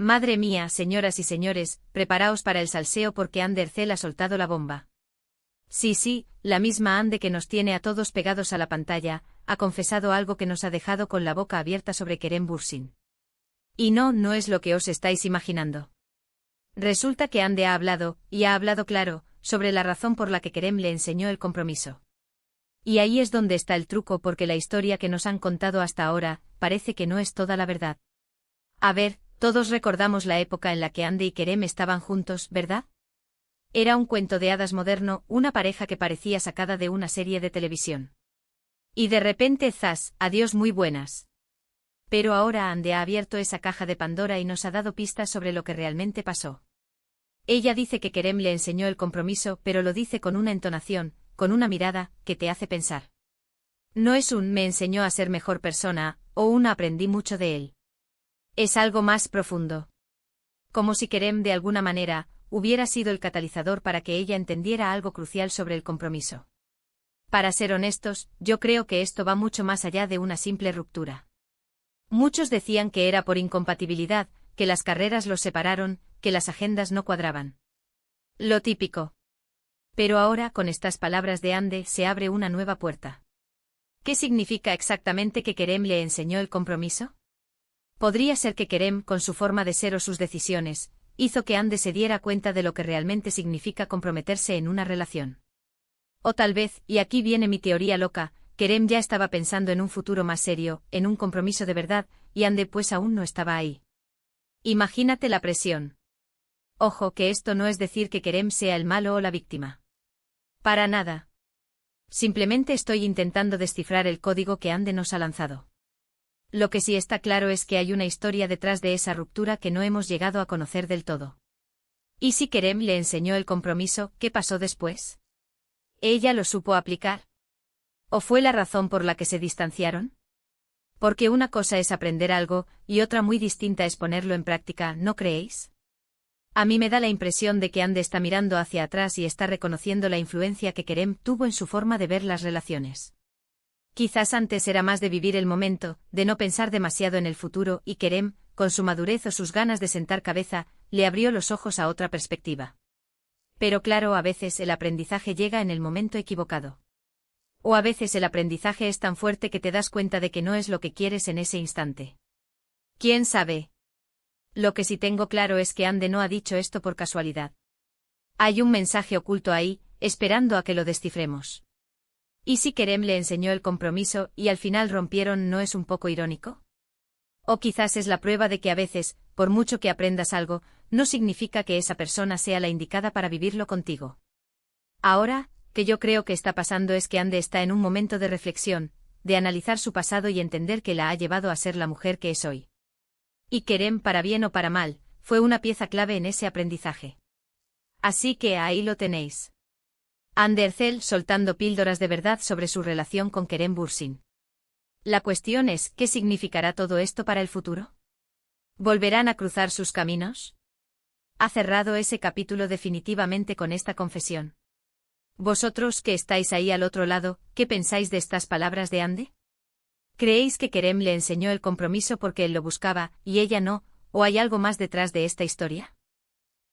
Madre mía, señoras y señores, preparaos para el salseo porque Andercel ha soltado la bomba. Sí, la misma Ande que nos tiene a todos pegados a la pantalla, ha confesado algo que nos ha dejado con la boca abierta sobre Kerem Bürsin. Y no es lo que os estáis imaginando. Resulta que Ande ha hablado, y ha hablado claro, sobre la razón por la que Kerem le enseñó el compromiso. Y ahí es donde está el truco porque la historia que nos han contado hasta ahora, parece que no es toda la verdad. A ver, todos recordamos la época en la que Ande y Kerem estaban juntos, ¿verdad? Era un cuento de hadas moderno, una pareja que parecía sacada de una serie de televisión. Y de repente, ¡zas!, adiós muy buenas. Pero ahora Ande ha abierto esa caja de Pandora y nos ha dado pistas sobre lo que realmente pasó. Ella dice que Kerem le enseñó el compromiso, pero lo dice con una entonación, con una mirada, que te hace pensar. No es un me enseñó a ser mejor persona, o un aprendí mucho de él. Es algo más profundo. Como si Kerem de alguna manera, hubiera sido el catalizador para que ella entendiera algo crucial sobre el compromiso. Para ser honestos, yo creo que esto va mucho más allá de una simple ruptura. Muchos decían que era por incompatibilidad, que las carreras los separaron, que las agendas no cuadraban. Lo típico. Pero ahora, con estas palabras de Ande, se abre una nueva puerta. ¿Qué significa exactamente que Kerem le enseñó el compromiso? Podría ser que Kerem, con su forma de ser o sus decisiones, hizo que Ande se diera cuenta de lo que realmente significa comprometerse en una relación. O tal vez, y aquí viene mi teoría loca, Kerem ya estaba pensando en un futuro más serio, en un compromiso de verdad, y Ande pues aún no estaba ahí. Imagínate la presión. Ojo que esto no es decir que Kerem sea el malo o la víctima. Para nada. Simplemente estoy intentando descifrar el código que Ande nos ha lanzado. Lo que sí está claro es que hay una historia detrás de esa ruptura que no hemos llegado a conocer del todo. ¿Y si Kerem le enseñó el compromiso, qué pasó después? ¿Ella lo supo aplicar? ¿O fue la razón por la que se distanciaron? Porque una cosa es aprender algo, y otra muy distinta es ponerlo en práctica, ¿no creéis? A mí me da la impresión de que Ande está mirando hacia atrás y está reconociendo la influencia que Kerem tuvo en su forma de ver las relaciones. Quizás antes era más de vivir el momento, de no pensar demasiado en el futuro, y Kerem, con su madurez o sus ganas de sentar cabeza, le abrió los ojos a otra perspectiva. Pero claro, a veces el aprendizaje llega en el momento equivocado. O a veces el aprendizaje es tan fuerte que te das cuenta de que no es lo que quieres en ese instante. ¿Quién sabe? Lo que sí tengo claro es que Ande no ha dicho esto por casualidad. Hay un mensaje oculto ahí, esperando a que lo descifremos. ¿Y si Kerem le enseñó el compromiso y al final rompieron, no es un poco irónico? O quizás es la prueba de que a veces, por mucho que aprendas algo, no significa que esa persona sea la indicada para vivirlo contigo. Ahora, que yo creo que está pasando es que Ande está en un momento de reflexión, de analizar su pasado y entender que la ha llevado a ser la mujer que es hoy. Y Kerem, para bien o para mal, fue una pieza clave en ese aprendizaje. Así que ahí lo tenéis. Andercel soltando píldoras de verdad sobre su relación con Kerem Bürsin. La cuestión es, ¿qué significará todo esto para el futuro? ¿Volverán a cruzar sus caminos? Ha cerrado ese capítulo definitivamente con esta confesión. Vosotros, que estáis ahí al otro lado, ¿qué pensáis de estas palabras de Ande? ¿Creéis que Kerem le enseñó el compromiso porque él lo buscaba, y ella no, o hay algo más detrás de esta historia?